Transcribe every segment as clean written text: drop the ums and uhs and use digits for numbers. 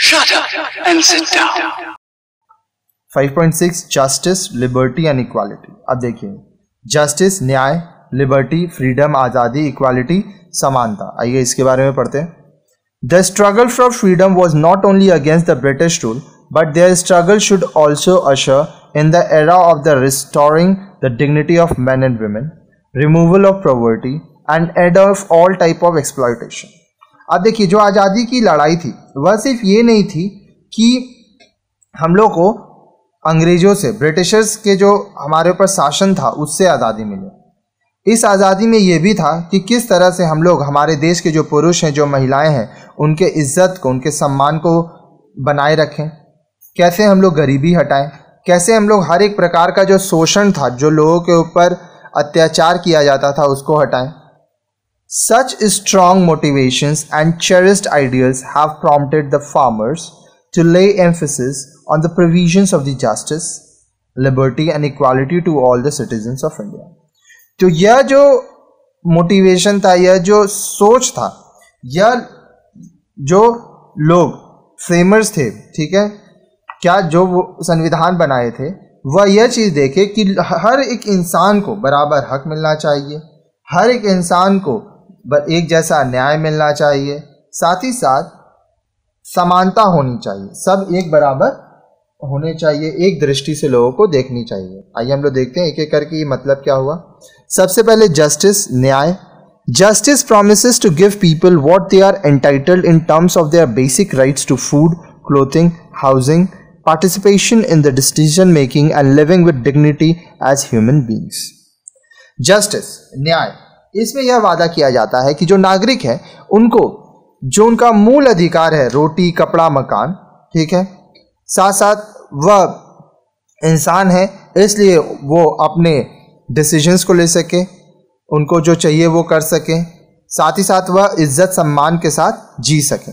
Shut up and sit down. 5.6 justice, liberty and equality. अब देखिए, justice न्याय, liberty freedom आज़ादी, इक्वालिटी समानता। आइए इसके बारे में पढ़ते हैं। The struggle for freedom was not only against the British rule but their struggle should also usher in the era of the restoring the dignity of man and women, removal of poverty and end of all type of exploitation. अब देखिए, जो आज़ादी की लड़ाई थी वह सिर्फ ये नहीं थी कि हम लोग को अंग्रेजों से, ब्रिटिशर्स के जो हमारे ऊपर शासन था उससे आज़ादी मिले। इस आज़ादी में ये भी था कि किस तरह से हम लोग हमारे देश के जो पुरुष हैं, जो महिलाएं हैं, उनके इज्जत को, उनके सम्मान को बनाए रखें, कैसे हम लोग गरीबी हटाएं, कैसे हम लोग हर एक प्रकार का जो शोषण था, जो लोगों के ऊपर अत्याचार किया जाता था, उसको हटाएं। Such strong motivations and cherished ideals have prompted the farmers to lay emphasis on the provisions of the justice, liberty and equality to all the citizens of India. तो यह जो मोटिवेशन था, यह जो सोच था, यह जो लोग फ्रेमर्स थे, ठीक है, क्या जो वो संविधान बनाए थे, वह यह चीज़ देखे कि हर एक इंसान को बराबर हक मिलना चाहिए, हर एक इंसान को एक जैसा न्याय मिलना चाहिए, साथ ही साथ समानता होनी चाहिए, सब एक बराबर होने चाहिए, एक दृष्टि से लोगों को देखनी चाहिए। आइए हम लोग देखते हैं एक एक करके ये मतलब क्या हुआ। सबसे पहले जस्टिस, न्याय। Justice promises to give people what they are entitled in terms of their basic rights to food, clothing, housing, participation in the decision making and living with dignity as human beings. Justice, न्याय, इसमें यह वादा किया जाता है कि जो नागरिक है उनको जो उनका मूल अधिकार है, रोटी, कपड़ा, मकान, ठीक है, साथ साथ वह इंसान है इसलिए वो अपने डिसीजंस को ले सके, उनको जो चाहिए वो कर सके, साथ ही साथ वह इज्जत सम्मान के साथ जी सके।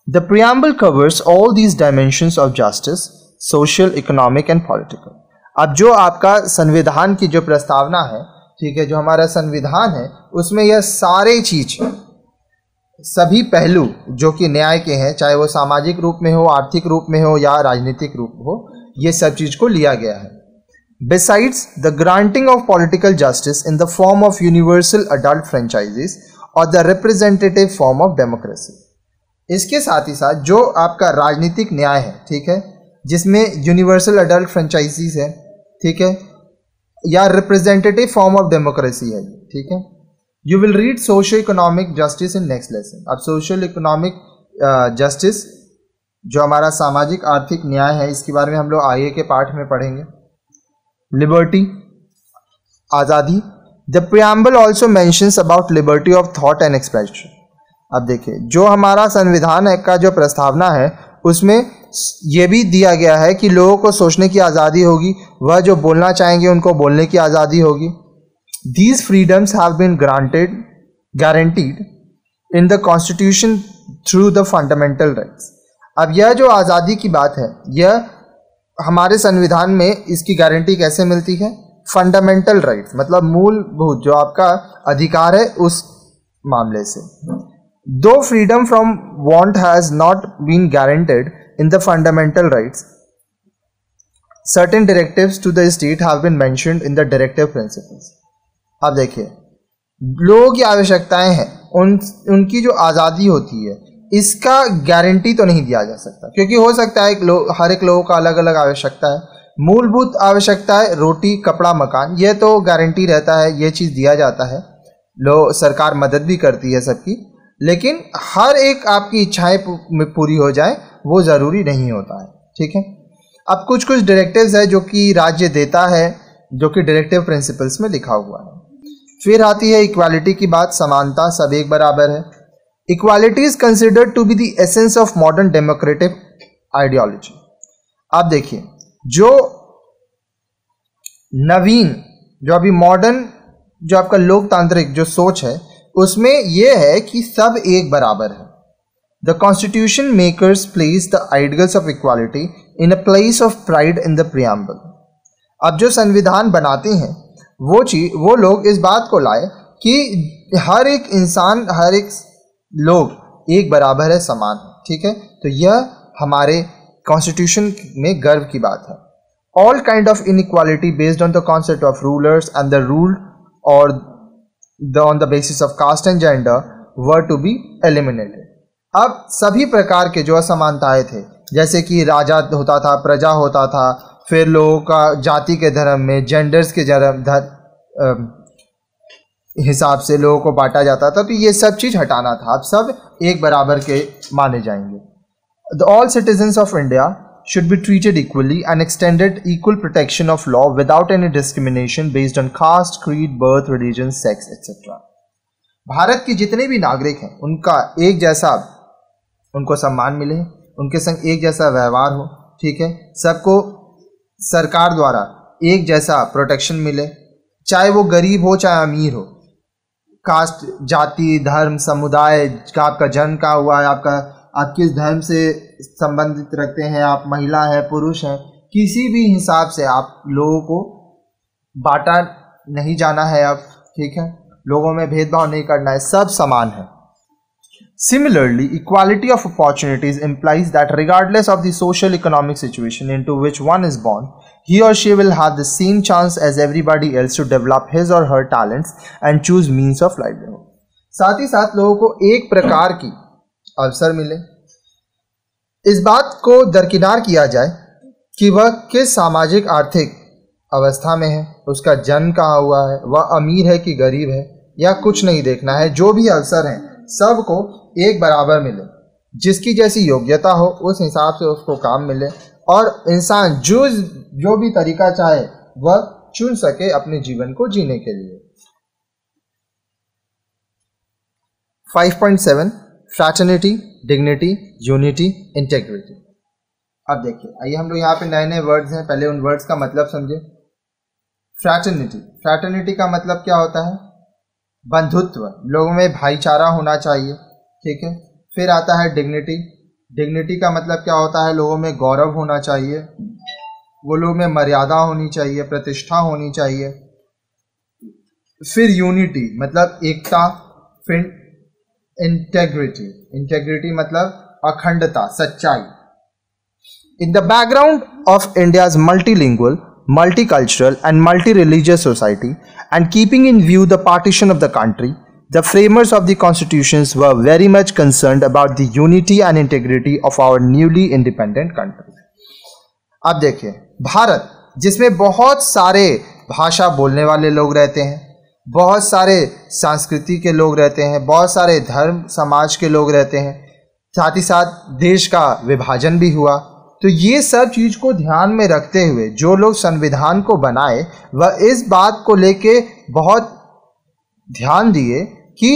The preamble covers all these dimensions of justice, social, economic and political. अब जो आपका संविधान की जो प्रस्तावना है, ठीक है, जो हमारा संविधान है, उसमें यह सारे चीज, सभी पहलू जो कि न्याय के हैं, चाहे वो सामाजिक रूप में हो, आर्थिक रूप में हो या राजनीतिक रूप हो, ये सब चीज को लिया गया है। Besides the granting of political justice in the form of universal adult franchises और the representative form of democracy. इसके साथ ही साथ जो आपका राजनीतिक न्याय है, ठीक है, जिसमें यूनिवर्सल अडल्ट फ्रेंचाइजीज है, ठीक है, या रिप्रेजेंटेटिव फॉर्म ऑफ डेमोक्रेसी है, ठीक है। You will read social economic justice in next lesson. अब सोशल इकोनॉमिक जस्टिस, जो हमारा सामाजिक आर्थिक न्याय है, इसके बारे में हम लोग आगे के पाठ में पढ़ेंगे। लिबर्टी, आज़ादी। The preamble also mentions about liberty of thought and expression. अब देखिए, जो हमारा संविधान है का जो प्रस्तावना है, उसमें यह भी दिया गया है कि लोगों को सोचने की आज़ादी होगी, वह जो बोलना चाहेंगे उनको बोलने की आज़ादी होगी। These freedoms have been guaranteed in the Constitution through the fundamental rights. अब यह जो आज़ादी की बात है, यह हमारे संविधान में इसकी गारंटी कैसे मिलती है? फंडामेंटल राइट्स, मतलब मूलभूत जो आपका अधिकार है उस मामले से। Though freedom from want has not been guaranteed in the fundamental rights, certain directives to the state have been mentioned in the directive principles. अब देखिए, लोगों की आवश्यकताएं हैं, उनकी जो आज़ादी होती है, इसका गारंटी तो नहीं दिया जा सकता, क्योंकि हो सकता है हर एक लोगों का अलग अलग आवश्यकता है। मूलभूत आवश्यकता है रोटी, कपड़ा, मकान, यह तो गारंटी रहता है, यह चीज़ दिया जाता है, सरकार मदद भी करती है सबकी, लेकिन हर एक आपकी इच्छाएं पूरी हो जाए वो ज़रूरी नहीं होता है, ठीक है। अब कुछ कुछ डायरेक्टिव्स है जो कि राज्य देता है, जो कि डायरेक्टिव प्रिंसिपल्स में लिखा हुआ है। फिर आती है इक्वालिटी की बात, समानता, सब एक बराबर है। Equality is considered to be the essence of modern democratic ideology. अब देखिए, जो नवीन, जो अभी मॉडर्न, जो आपका लोकतांत्रिक जो सोच है, उसमें यह है कि सब एक बराबर है। The constitution makers place the ideals of equality in a place of pride in the preamble. अब जो संविधान बनाते हैं वो लोग इस बात को लाए कि हर एक इंसान, हर एक लोग एक बराबर है, समान है, ठीक है, तो यह हमारे कॉन्स्टिट्यूशन में गर्व की बात है। All kind of inequality based on the concept of rulers and the ruled और on the basis of caste and gender were to be eliminated. अब सभी प्रकार के जो असमानताएं थे, जैसे कि राजा होता था, प्रजा होता था, फिर लोगों का जाति के धर्म में, जेंडर्स के हिसाब से लोगों को बांटा जाता था, तो ये सब चीज हटाना था। अब सब एक बराबर के माने जाएंगे। The all citizens of India should be treated equally and extended equal protection of law without any discrimination based on caste, creed, birth, religion, sex, etc. Bharat के जितने भी नागरिक हैं उनका एक जैसा उनको सम्मान मिले, उनके संग एक जैसा व्यवहार हो, ठीक है, सबको सरकार द्वारा एक जैसा प्रोटेक्शन मिले, चाहे वो गरीब हो चाहे अमीर हो, कास्ट, जाति, धर्म, समुदाय, आपका जन्म कहाँ हुआ है, आप किस धर्म से संबंधित रखते हैं, आप महिला हैं, पुरुष हैं, किसी भी हिसाब से आप लोगों को बांटा नहीं जाना है। अब ठीक है, लोगों में भेदभाव नहीं करना है, सब समान है। Similarly, equality of opportunities implies that regardless of the social economic situation into which one is born, he or she will have the same chance as everybody else to develop his or her talents and choose means of livelihood. साथ ही साथ लोगों को एक प्रकार की अवसर मिले। इस बात को दरकिनार किया जाए कि वह किस सामाजिक आर्थिक अवस्था में है, उसका जन्म कहाँ हुआ है, वह अमीर है कि गरीब है, या कुछ नहीं देखना है। जो भी अवसर हैं सबको एक बराबर मिले, जिसकी जैसी योग्यता हो उस हिसाब से उसको काम मिले, और इंसान जो भी तरीका चाहे वह चुन सके अपने जीवन को जीने के लिए। 5.7 फ्रैटर्निटी, डिग्निटी, यूनिटी, इंटेग्रिटी। अब देखिए, आइए हम लोग यहाँ पे नए नए वर्ड्स हैं, पहले उन वर्ड्स का मतलब समझे। फ्रैटर्निटी, फ्रैटर्निटी का मतलब क्या होता है? बंधुत्व, लोगों में भाईचारा होना चाहिए, ठीक है। फिर आता है डिग्निटी, डिग्निटी का मतलब क्या होता है? लोगों में गौरव होना चाहिए, वो लोग में मर्यादा होनी चाहिए, प्रतिष्ठा होनी चाहिए। फिर यूनिटी मतलब एकता। फिर इंटेग्रिटी, इंटेग्रिटी मतलब अखंडता, सच्चाई। In the background of India's multilingual, multicultural and multi-religious society, and keeping in view the partition of the country, the framers of the constitutions were very much concerned about the unity and integrity of our newly independent country. अब देखिए, भारत जिसमें बहुत सारे भाषा बोलने वाले लोग रहते हैं, बहुत सारे संस्कृति के लोग रहते हैं, बहुत सारे धर्म समाज के लोग रहते हैं, साथ ही साथ देश का विभाजन भी हुआ। तो ये सब चीज को ध्यान में रखते हुए जो लोग संविधान को बनाए वह इस बात को लेके बहुत ध्यान दिए कि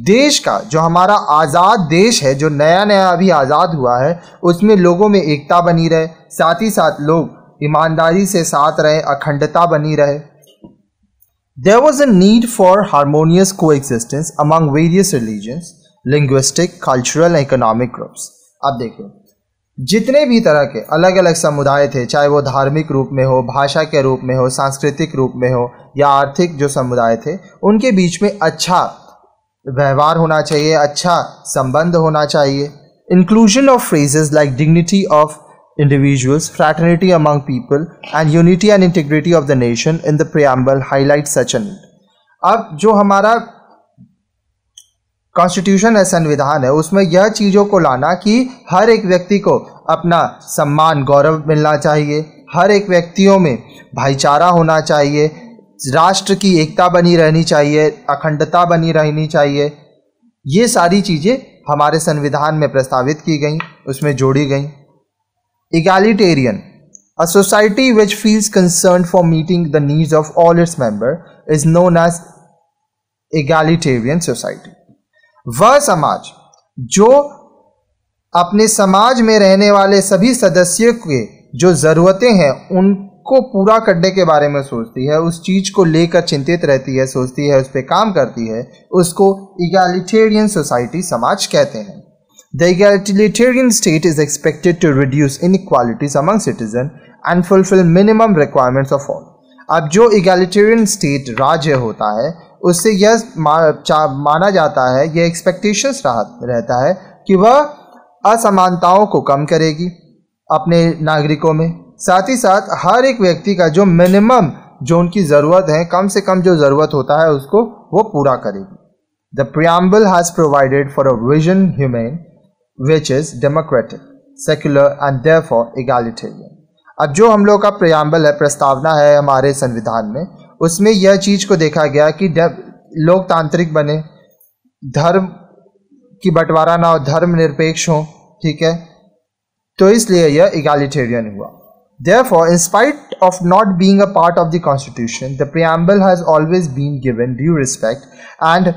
देश का जो हमारा आज़ाद देश है, जो नया नया अभी आज़ाद हुआ है, उसमें लोगों में एकता बनी रहे, साथ ही साथ लोग ईमानदारी से साथ रहे, अखंडता बनी रहे। There was a need for harmonious coexistence among various religions, linguistic, cultural and economic groups. अब देखिए, जितने भी तरह के अलग अलग समुदाय थे, चाहे वो धार्मिक रूप में हो, भाषा के रूप में हो, सांस्कृतिक रूप में हो, या आर्थिक जो समुदाय थे, उनके बीच में अच्छा व्यवहार होना चाहिए, अच्छा संबंध होना चाहिए। Inclusion of phrases like dignity of individuals, fraternity among people and unity and integrity of the nation in the preamble highlight such a need. अब जो हमारा कॉन्स्टिट्यूशन है, संविधान है, उसमें यह चीज़ों को लाना कि हर एक व्यक्ति को अपना सम्मान, गौरव मिलना चाहिए, हर एक व्यक्तियों में भाईचारा होना चाहिए, राष्ट्र की एकता बनी रहनी चाहिए, अखंडता बनी रहनी चाहिए। ये सारी चीज़ें हमारे संविधान में प्रस्तावित की गई, उसमें जोड़ी गई। Egalitarian, a society which feels concerned for meeting the needs of all its members, is known as egalitarian society. वह समाज जो अपने समाज में रहने वाले सभी सदस्यों के जो ज़रूरतें हैं उनको पूरा करने के बारे में सोचती है, उस चीज़ को लेकर चिंतित रहती है, सोचती है, उस पर काम करती है, उसको egalitarian society समाज कहते हैं। The egalitarian state is expected to reduce inequalities among citizens and fulfill minimum requirements of all. अब जो egalitarian state राज्य होता है, उससे यह माना जाता है, यह एक्सपेक्टेशंस रहता है कि वह असमानताओं को कम करेगी अपने नागरिकों में, साथ ही साथ हर एक व्यक्ति का जो मिनिमम जो उनकी ज़रूरत है, कम से कम जो ज़रूरत होता है उसको वो पूरा करेगी। The preamble has provided for a vision human which is democratic, secular and therefore egalitarian. अब जो हम लोग का प्रियम्बल है, प्रस्तावना है हमारे संविधान में, उसमें यह चीज़ को देखा गया कि लोकतांत्रिक बने, धर्म की बंटवारा ना हो, धर्मनिरपेक्ष हो, ठीक है, तो इसलिए यह एगालिटेरियन हुआ। Therefore, in spite of not being a part of the Constitution, the preamble has always been given due respect and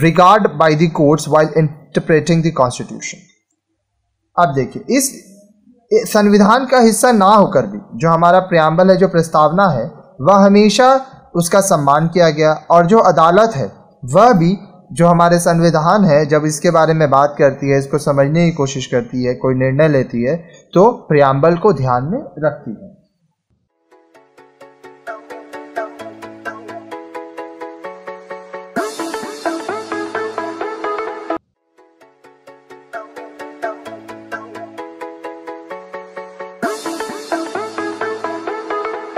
regard by the courts while interpreting the Constitution. अब देखिए, इस संविधान का हिस्सा ना होकर भी जो हमारा प्रियम्बल है, जो प्रस्तावना है, वह हमेशा उसका सम्मान किया गया, और जो अदालत है वह भी जो हमारे संविधान है जब इसके बारे में बात करती है, इसको समझने की कोशिश करती है, कोई निर्णय लेती है, तो प्रियम्बल को ध्यान में रखती है।